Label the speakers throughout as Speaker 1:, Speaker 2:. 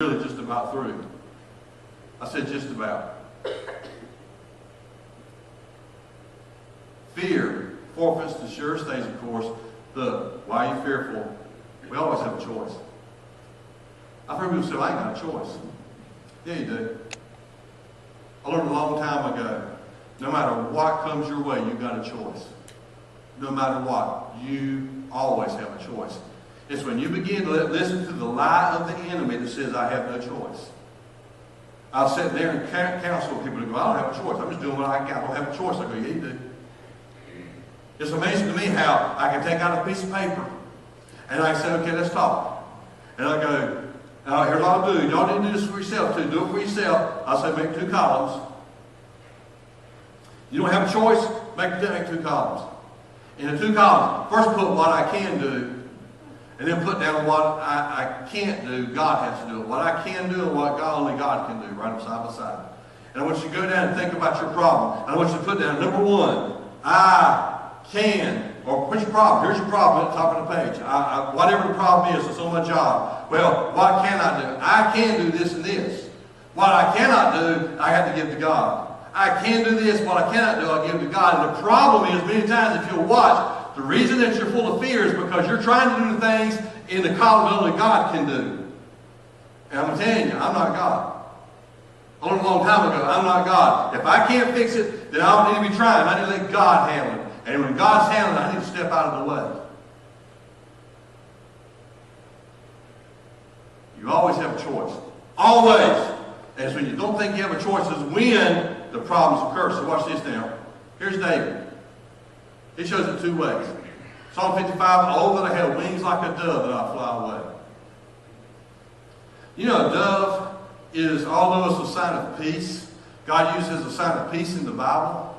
Speaker 1: really just about through. I said just about. Fear forfeits the sure stays, of course. Why are you fearful? We always have a choice. I've heard people say, I ain't got a choice. Yeah, you do. I learned a long time ago, no matter what comes your way, you've got a choice. No matter what, you always have a choice. It's when you begin to listen to the lie of the enemy that says, I have no choice. I'll sit there and counsel people who go, I don't have a choice. I'm just doing what I can. I don't have a choice. I go, yeah, you do. It's amazing to me how I can take out a piece of paper and I can say, okay, let's talk. And I go, here's what I'll do. Y'all need to do this for yourself too. Do it for yourself. I'll say, make 2 columns. You don't have a choice? Make 2 columns. In the 2 columns, first put what I can do, and then put down what I can't do. God has to do it. What I can do and what only God can do. Write them side by side. And I want you to go down and think about your problem. And I want you to put down number 1, I can, or what's your problem? Here's your problem at the top of the page. Whatever the problem is, it's on my job. Well, what can I do? I can do this and this. What I cannot do, I have to give to God. I can do this. What I cannot do, I give to God. And the problem is, many times, if you'll watch, the reason that you're full of fear is because you're trying to do the things in the column that only God can do. And I'm telling you, I'm not God. I learned a long time ago, I'm not God. If I can't fix it, then I don't need to be trying. I need to let God handle it. And when God's handling it, I need to step out of the way. You always have a choice. Always. And it's when you don't think you have a choice is when the problems occur. So watch this now. Here's David. He shows it 2 ways. Psalm 55, oh, that I had wings like a dove that I fly away. You know, a dove is, although it's a sign of peace, God uses a sign of peace in the Bible.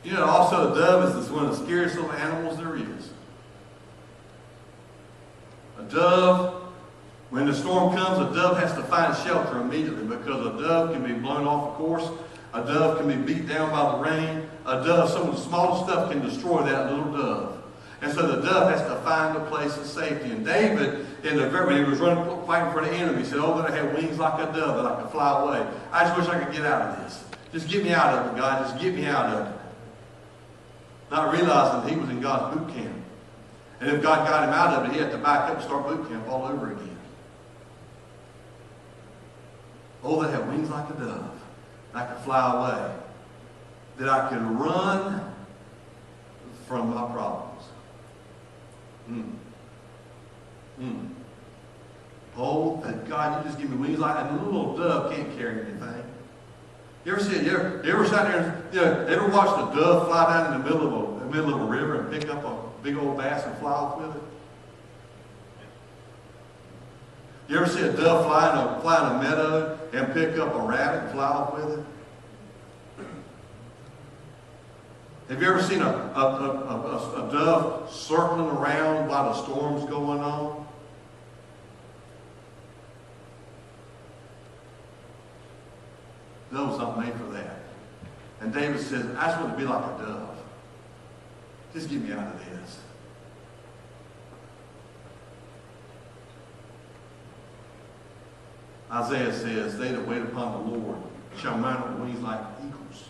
Speaker 1: You know, also a dove is one of the scariest little animals there is. A dove, when the storm comes, a dove has to find shelter immediately because a dove can be blown off a course. A dove can be beat down by the rain. A dove, some of the smallest stuff can destroy that little dove. And so the dove has to find a place of safety. And David, when he was fighting for the enemy, he said, oh, that I had wings like a dove that I could fly away. I just wish I could get out of this. Just get me out of it, God. Just get me out of it. Not realizing that he was in God's boot camp. And if God got him out of it, he had to back up and start boot camp all over again. Oh, they have wings like a dove. I could fly away. That I could run from my problems. Oh, that God, you just give me wings like that. And a little dove can't carry anything. You ever see it? You ever sat there and ever watched a dove fly down in the middle of a river and pick up a big old bass and fly off with it? You ever see a dove fly in a meadow and pick up a rabbit and fly off with it? Have you ever seen a dove circling around while the storm's going on? Dove's not made for that. And David says, I just want to be like a dove. Just get me out of this. Isaiah says, they that wait upon the Lord shall mount on wings like eagles.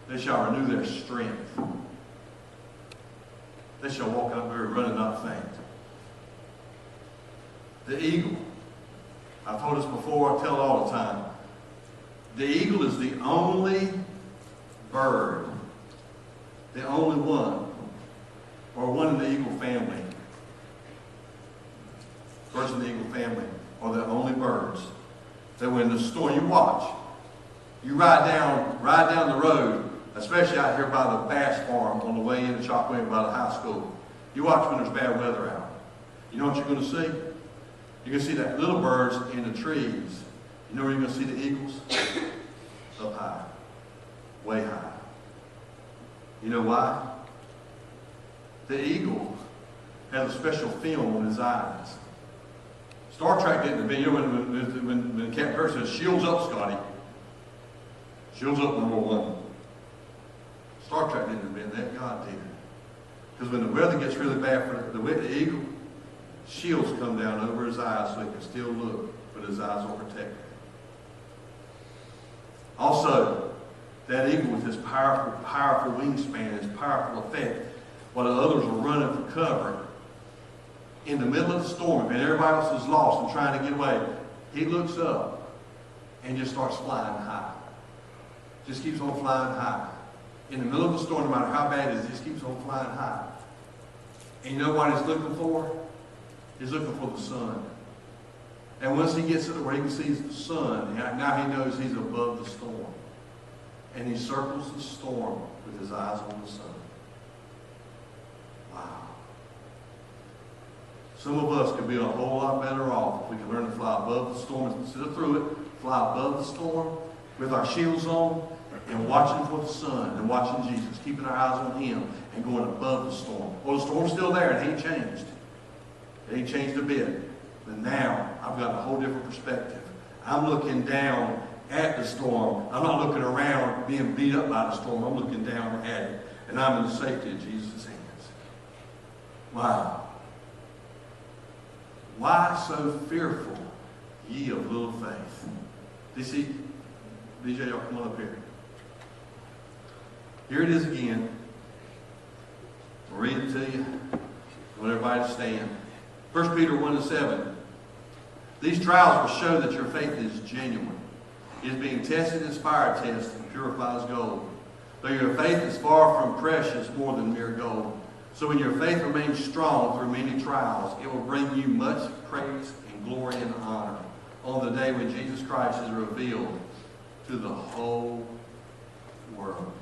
Speaker 1: They shall renew their strength. They shall walk up there and run and not faint. The eagle. I've told this before, I tell it all the time. The eagle is the only bird, the only one, or one in the eagle family. Birds in the eagle family are the only birds that when the storm, you watch, you ride down the road, especially out here by the bass farm on the way into Chalkway by the high school. You watch when there's bad weather out. You know what you're going to see? You're going to see that little birds in the trees. You know where you're going to see the eagles? Up high. Way high. You know why? The eagle has a special film on his eyes. Star Trek didn't invent, you know when Captain Kirk says, shields up, Scotty. Shields up, number 1. Star Trek didn't invent that, God did. Because when the weather gets really bad for the eagle, shields come down over his eyes so he can still look but his eyes will protect it. Also, that eagle with his powerful wingspan, his powerful effect, while the others are running for cover, in the middle of the storm, and everybody else is lost and trying to get away, he looks up and just starts flying high. Just keeps on flying high. In the middle of the storm, no matter how bad it is, he just keeps on flying high. And you know what he's looking for? He's looking for the sun. And once he gets to where he can see the sun, now he knows he's above the storm. And he circles the storm with his eyes on the sun. Wow. Some of us could be a whole lot better off if we could learn to fly above the storm instead of through it, fly above the storm with our shields on and watching for the sun and watching Jesus, keeping our eyes on him and going above the storm. Well, the storm's still there. It ain't changed. It ain't changed a bit. But now I've got a whole different perspective. I'm looking down at the storm. I'm not looking around being beat up by the storm. I'm looking down at it. And I'm in the safety of Jesus' hands. Wow. Why so fearful, ye of little faith? Do you see? BJ, y'all come on up here. Here it is again. I'll read it to you. I want everybody to stand. 1 Peter 1:7. These trials will show that your faith is genuine. It is being tested as fire tests and purifies gold. Though your faith is far from precious, more than mere gold. So when your faith remains strong through many trials, it will bring you much praise and glory and honor on the day when Jesus Christ is revealed to the whole world.